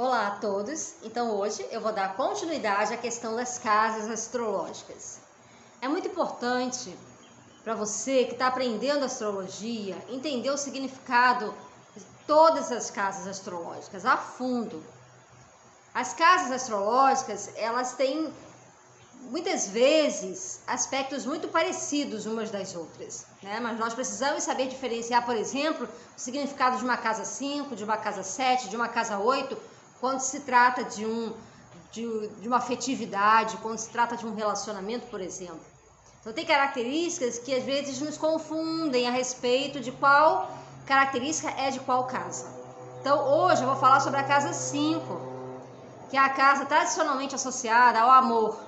Olá a todos! Então hoje eu vou dar continuidade à questão das casas astrológicas. É muito importante para você que está aprendendo astrologia entender o significado de todas as casas astrológicas a fundo. As casas astrológicas, elas têm muitas vezes aspectos muito parecidos umas das outras, né? Mas nós precisamos saber diferenciar, por exemplo, o significado de uma casa 5, de uma casa 7, de uma casa 8, quando se trata de uma afetividade, quando se trata de um relacionamento, por exemplo. Então tem características que às vezes nos confundem a respeito de qual característica é de qual casa. Então hoje eu vou falar sobre a casa 5, que é a casa tradicionalmente associada ao amor.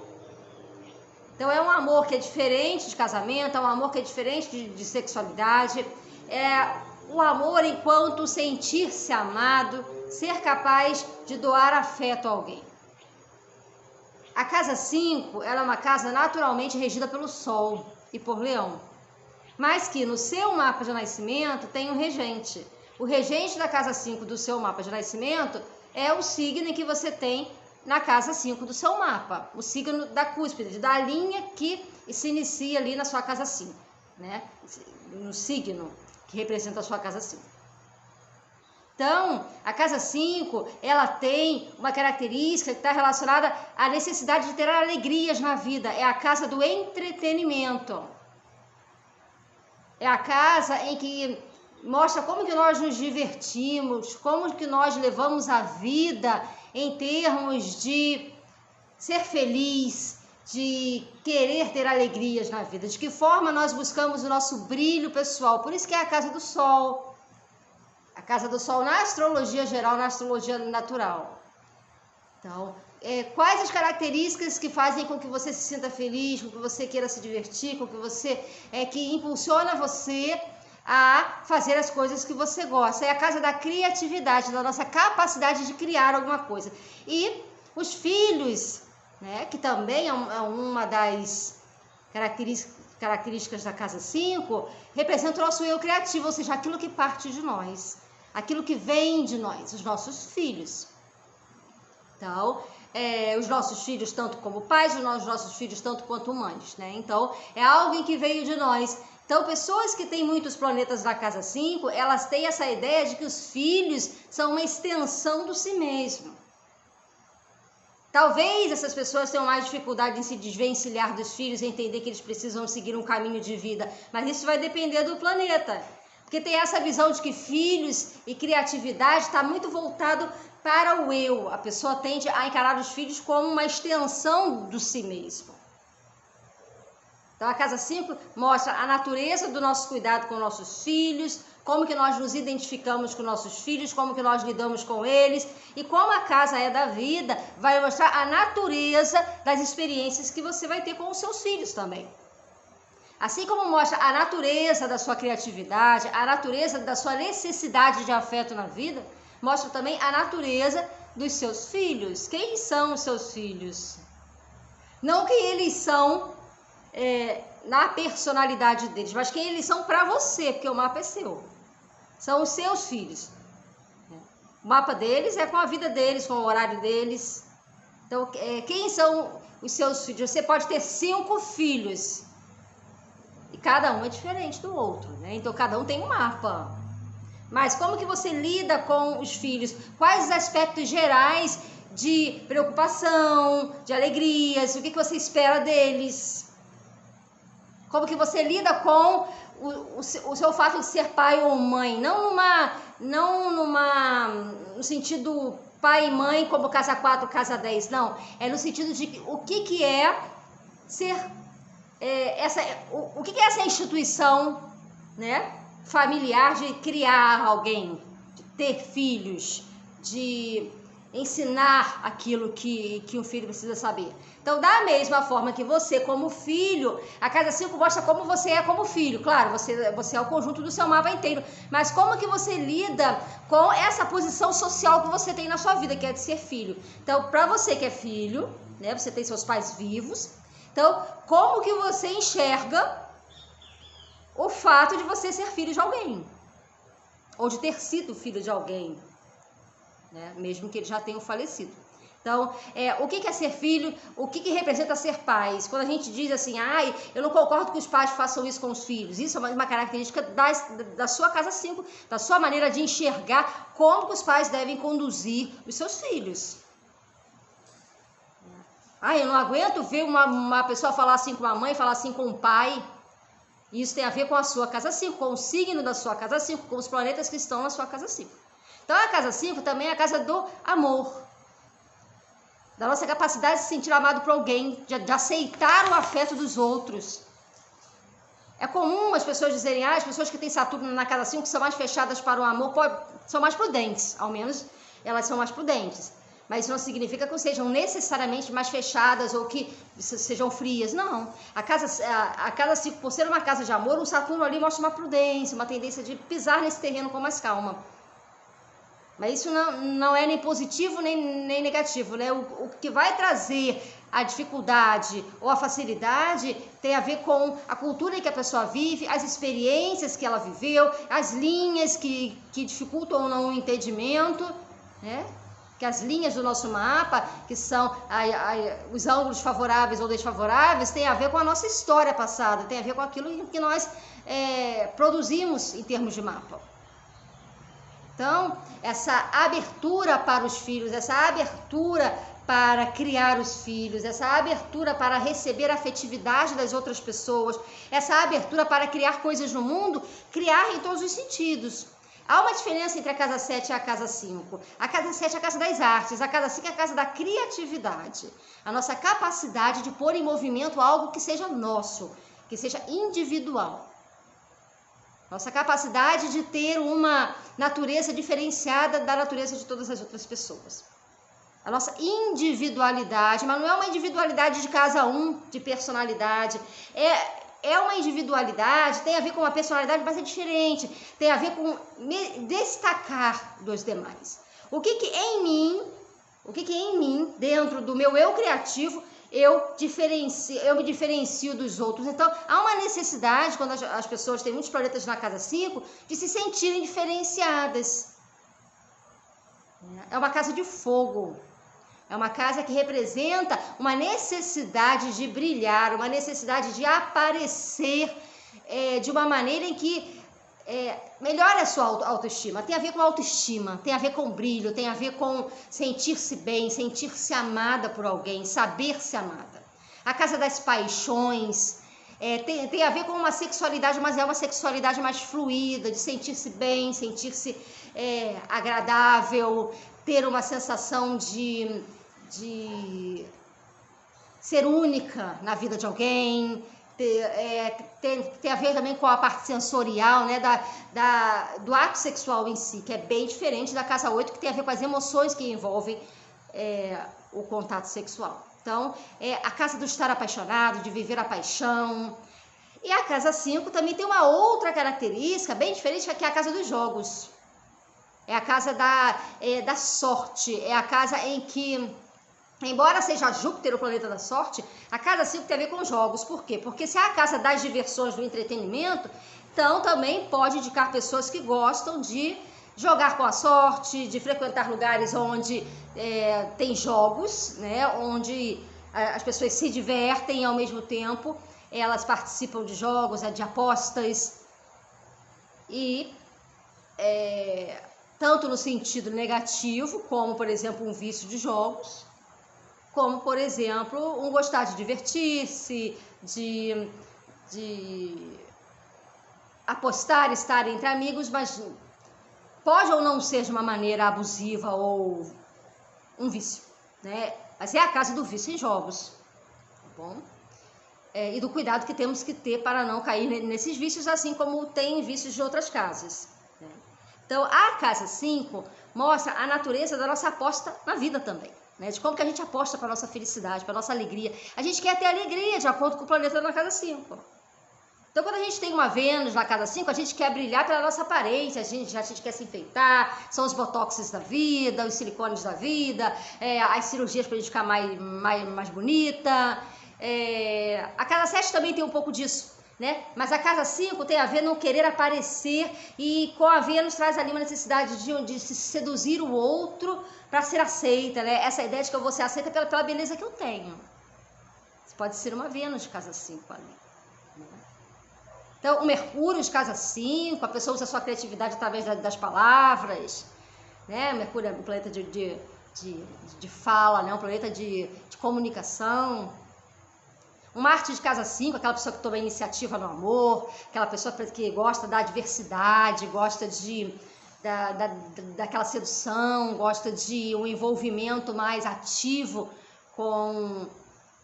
Então é um amor que é diferente de casamento, é um amor que é diferente de sexualidade, é o amor enquanto sentir-se amado, ser capaz de doar afeto a alguém. A casa 5, ela é uma casa naturalmente regida pelo Sol e por Leão, mas que no seu mapa de nascimento tem um regente. O regente da casa 5 do seu mapa de nascimento é o signo em que você tem na casa 5 do seu mapa, o signo da cúspide, da linha que se inicia ali na sua casa 5, né? No signo que representa a sua casa 5. Então, a casa 5, ela tem uma característica que está relacionada à necessidade de ter alegrias na vida, é a casa do entretenimento. É a casa em que mostra como que nós nos divertimos, como que nós levamos a vida em termos de ser feliz, de querer ter alegrias na vida, de que forma nós buscamos o nosso brilho pessoal. Por isso que é a casa do Sol. A casa do Sol na astrologia geral, na astrologia natural. Então, quais as características que fazem com que você se sinta feliz, com que você queira se divertir, com que você que impulsiona você a fazer as coisas que você gosta? É a casa da criatividade, da nossa capacidade de criar alguma coisa. E os filhos, né, que também é uma das características da casa 5, representa o nosso eu criativo, ou seja, aquilo que parte de nós, aquilo que vem de nós, os nossos filhos. Então, os nossos filhos tanto como pais, os nossos filhos tanto quanto mães, né? Então, é algo que veio de nós. Então, pessoas que têm muitos planetas na casa 5, elas têm essa ideia de que os filhos são uma extensão do si mesmo. Talvez essas pessoas tenham mais dificuldade em se desvencilhar dos filhos e entender que eles precisam seguir um caminho de vida, mas isso vai depender do planeta. Porque tem essa visão de que filhos e criatividade está muito voltado para o eu. A pessoa tende a encarar os filhos como uma extensão do si mesmo. Então a casa 5 mostra a natureza do nosso cuidado com nossos filhos, como que nós nos identificamos com nossos filhos, como que nós lidamos com eles, e como a casa é da vida, vai mostrar a natureza das experiências que você vai ter com os seus filhos também. Assim como mostra a natureza da sua criatividade, a natureza da sua necessidade de afeto na vida, mostra também a natureza dos seus filhos. Quem são os seus filhos? Não que eles são na personalidade deles, mas quem eles são para você, porque o mapa é seu. São os seus filhos. O mapa deles é com a vida deles, com o horário deles. Então, quem são os seus filhos? Você pode ter 5 filhos. E cada um é diferente do outro, né? Então, cada um tem um mapa. Mas como que você lida com os filhos? Quais os aspectos gerais de preocupação, de alegrias? O que você espera deles? Como que você lida com o seu fato de ser pai ou mãe? Não no sentido pai e mãe como casa 4, casa 10, não. É no sentido de o que é ser... o que é essa instituição, né, familiar de criar alguém, de ter filhos, de ensinar aquilo que um filho precisa saber. Então, da mesma forma que você como filho, a casa 5 mostra como você é como filho. Claro, você é o conjunto do seu mapa inteiro, mas como que você lida com essa posição social que você tem na sua vida, que é de ser filho. Então, para você que é filho, né, você tem seus pais vivos. Então, como que você enxerga o fato de você ser filho de alguém? Ou de ter sido filho de alguém? né? Mesmo que eles já tenham falecido. Então, o que é ser filho? O que representa ser pais? Quando a gente diz assim, ai, eu não concordo que os pais façam isso com os filhos, isso é uma característica da sua casa 5, da sua maneira de enxergar como que os pais devem conduzir os seus filhos. Ah, eu não aguento ver uma pessoa falar assim com a mãe, falar assim com o pai. Isso tem a ver com a sua casa 5, com o signo da sua casa 5, com os planetas que estão na sua casa 5. Então, a casa 5 também é a casa do amor. Da nossa capacidade de se sentir amado por alguém, de aceitar o afeto dos outros. É comum as pessoas dizerem, as pessoas que têm Saturno na casa 5 são mais fechadas para o amor, são mais prudentes, ao menos elas são mais prudentes. Mas isso não significa que sejam necessariamente mais fechadas ou que sejam frias, não. A casa 5, por ser uma casa de amor, o Saturno ali mostra uma prudência, uma tendência de pisar nesse terreno com mais calma. Mas isso não é nem positivo nem negativo, né? O que vai trazer a dificuldade ou a facilidade tem a ver com a cultura em que a pessoa vive, as experiências que ela viveu, as linhas que dificultam ou não o entendimento, né? Que as linhas do nosso mapa, que são os ângulos favoráveis ou desfavoráveis, tem a ver com a nossa história passada, tem a ver com aquilo que nós produzimos em termos de mapa. Então, essa abertura para os filhos, essa abertura para criar os filhos, essa abertura para receber a afetividade das outras pessoas, essa abertura para criar coisas no mundo, criar em todos os sentidos. Há uma diferença entre a casa 7 e a casa 5. A casa 7 é a casa das artes, a casa 5 é a casa da criatividade. A nossa capacidade de pôr em movimento algo que seja nosso, que seja individual. Nossa capacidade de ter uma natureza diferenciada da natureza de todas as outras pessoas. A nossa individualidade, mas não é uma individualidade de casa 1, de personalidade. É uma individualidade, tem a ver com uma personalidade, mas é diferente. Tem a ver com me destacar dos demais. O que em mim, dentro do meu eu criativo, eu me diferencio dos outros. Então, há uma necessidade, quando as pessoas têm muitos planetas na casa 5, de se sentirem diferenciadas. É uma casa de fogo. É uma casa que representa uma necessidade de brilhar, uma necessidade de aparecer de uma maneira em que melhore a sua autoestima. Tem a ver com autoestima, tem a ver com brilho, tem a ver com sentir-se bem, sentir-se amada por alguém, saber-se amada. A casa das paixões tem a ver com uma sexualidade, mas é uma sexualidade mais fluida, de sentir-se bem, sentir-se agradável, ter uma sensação de ser única na vida de alguém. Tem a ver também com a parte sensorial, né, do ato sexual em si, que é bem diferente da casa 8, que tem a ver com as emoções que envolvem o contato sexual. Então, a casa do estar apaixonado, de viver a paixão. E a casa 5 também tem uma outra característica bem diferente, que é a casa dos jogos. É a casa da sorte, é a casa em que, embora seja Júpiter o planeta da sorte, a casa 5 tem a ver com jogos. Por quê? Porque se é a casa das diversões, do entretenimento, então também pode indicar pessoas que gostam de jogar com a sorte, de frequentar lugares onde tem jogos, né? Onde as pessoas se divertem e ao mesmo tempo elas participam de jogos, de apostas. E tanto no sentido negativo, como por exemplo um vício de jogos, como, por exemplo, um gostar de divertir-se, de apostar, estar entre amigos, mas pode ou não ser de uma maneira abusiva ou um vício, né? Mas é a casa do vício em jogos, tá bom? E do cuidado que temos que ter para não cair nesses vícios, assim como tem vícios de outras casas, né? Então, a casa 5 mostra a natureza da nossa aposta na vida também. Né, de como que a gente aposta para a nossa felicidade, para a nossa alegria. A gente quer ter alegria de acordo com o planeta na casa 5. Então, quando a gente tem uma Vênus na casa 5, a gente quer brilhar pela nossa aparência, a gente quer se enfeitar, são os botoxes da vida, os silicones da vida, as cirurgias para a gente ficar mais bonita. A casa 7 também tem um pouco disso. né? Mas a casa 5 tem a ver não querer aparecer, e com a Vênus traz ali uma necessidade de se seduzir o outro para ser aceita, né? Essa ideia de que eu vou ser aceita pela beleza que eu tenho. Isso pode ser uma Vênus de casa 5 ali. Né? Então, o Mercúrio de casa 5, a pessoa usa a sua criatividade através das palavras, né? Mercúrio é um planeta de fala, né? Um planeta de comunicação. Um Marte de casa 5, aquela pessoa que toma iniciativa no amor, aquela pessoa que gosta da diversidade, gosta daquela sedução, gosta de um envolvimento mais ativo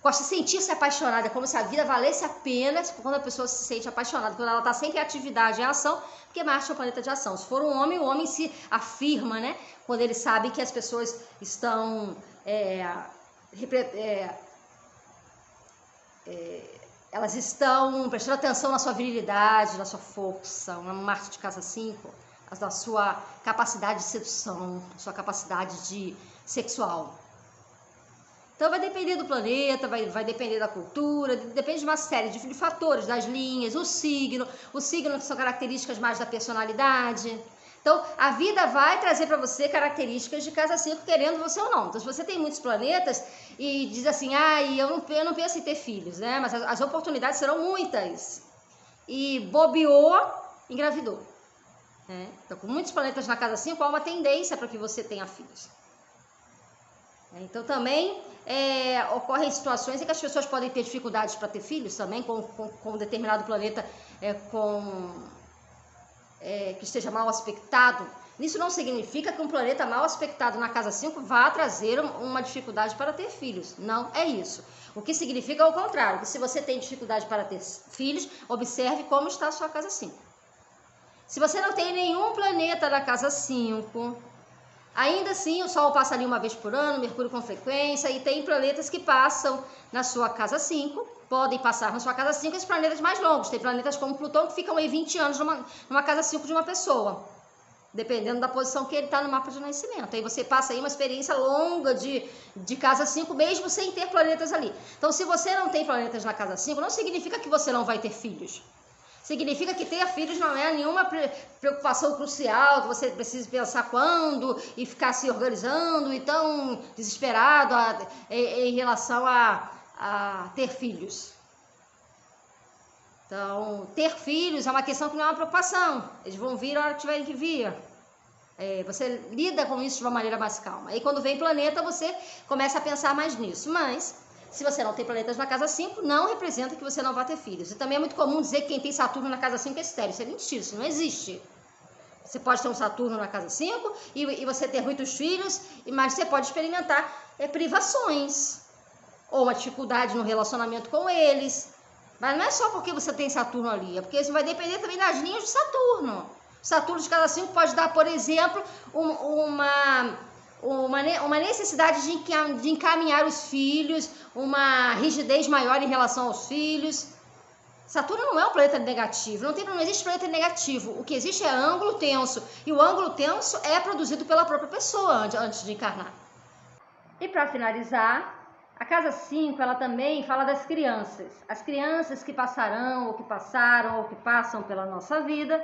gosta de sentir-se apaixonada, como se a vida valesse a pena quando a pessoa se sente apaixonada, quando ela está sempre em atividade, em ação, porque Marte é um planeta de ação. Se for um homem, o homem se afirma, né? Quando ele sabe que as pessoas estão elas estão prestando atenção na sua virilidade, na sua força, uma Marte de casa 5, na sua capacidade de sedução, sua capacidade sexual. Então vai depender do planeta, vai depender da cultura, depende de uma série de fatores, das linhas, o signo que são características mais da personalidade. Então, a vida vai trazer para você características de casa 5, querendo você ou não. Então, se você tem muitos planetas e diz assim, eu não penso em ter filhos, né? Mas as oportunidades serão muitas. E bobeou, engravidou. Né? Então, com muitos planetas na casa 5, há uma tendência para que você tenha filhos. Então, também ocorrem situações em que as pessoas podem ter dificuldades para ter filhos também, com um determinado planeta que esteja mal aspectado. Isso não significa que um planeta mal aspectado na casa 5 vá trazer uma dificuldade para ter filhos. Não é isso. O que significa é o contrário, que se você tem dificuldade para ter filhos, observe como está a sua casa 5. Se você não tem nenhum planeta na casa 5, ainda assim o Sol passa ali uma vez por ano, Mercúrio com frequência, e tem planetas que passam na sua casa 5, podem passar na sua casa 5 esses planetas mais longos. Tem planetas como Plutão que ficam aí 20 anos numa casa 5 de uma pessoa, dependendo da posição que ele está no mapa de nascimento. Aí você passa aí uma experiência longa de casa 5, mesmo sem ter planetas ali. Então, se você não tem planetas na casa 5, não significa que você não vai ter filhos. Significa que ter filhos não é nenhuma preocupação crucial, que você precisa pensar quando e ficar se organizando e tão desesperado em relação a ter filhos. Então, ter filhos é uma questão que não é uma preocupação. Eles vão vir a hora que tiverem que vir. Você lida com isso de uma maneira mais calma. Aí, quando vem planeta, você começa a pensar mais nisso. Mas, se você não tem planetas na casa 5, não representa que você não vai ter filhos. E também é muito comum dizer que quem tem Saturno na casa 5 é estéril. Isso é mentira, isso não existe. Você pode ter um Saturno na casa 5 e você ter muitos filhos, mas você pode experimentar privações ou uma dificuldade no relacionamento com eles. Mas não é só porque você tem Saturno ali, é porque isso vai depender também das linhas de Saturno. Saturno de casa 5 pode dar, por exemplo, uma necessidade de encaminhar os filhos, uma rigidez maior em relação aos filhos. Saturno não é um planeta negativo, não existe planeta negativo. O que existe é ângulo tenso, e o ângulo tenso é produzido pela própria pessoa antes de encarnar. E para finalizar, a casa 5, ela também fala das crianças. As crianças que passarão, ou que passaram, ou que passam pela nossa vida.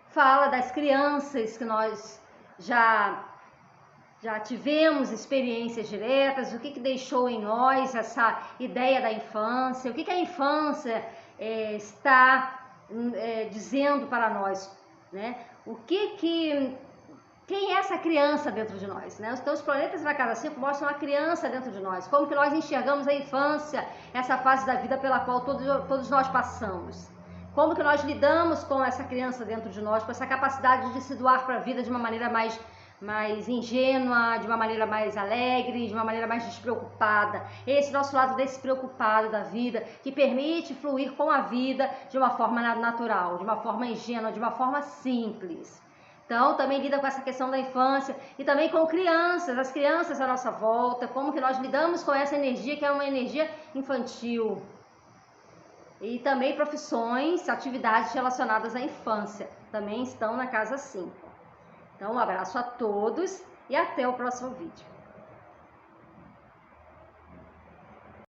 Fala das crianças que nós já tivemos experiências diretas, o que deixou em nós essa ideia da infância, o que a infância está dizendo para nós, né? Quem é essa criança dentro de nós, né? Então, os planetas na casa 5 mostram a criança dentro de nós, como que nós enxergamos a infância, essa fase da vida pela qual todos nós passamos. Como que nós lidamos com essa criança dentro de nós, com essa capacidade de se doar para a vida de uma maneira mais ingênua, de uma maneira mais alegre, de uma maneira mais despreocupada. Esse nosso lado despreocupado da vida, que permite fluir com a vida de uma forma natural, de uma forma ingênua, de uma forma simples. Então, também lida com essa questão da infância e também com crianças, as crianças à nossa volta, como que nós lidamos com essa energia que é uma energia infantil. E também profissões, atividades relacionadas à infância, também estão na casa 5. Então, um abraço a todos e até o próximo vídeo.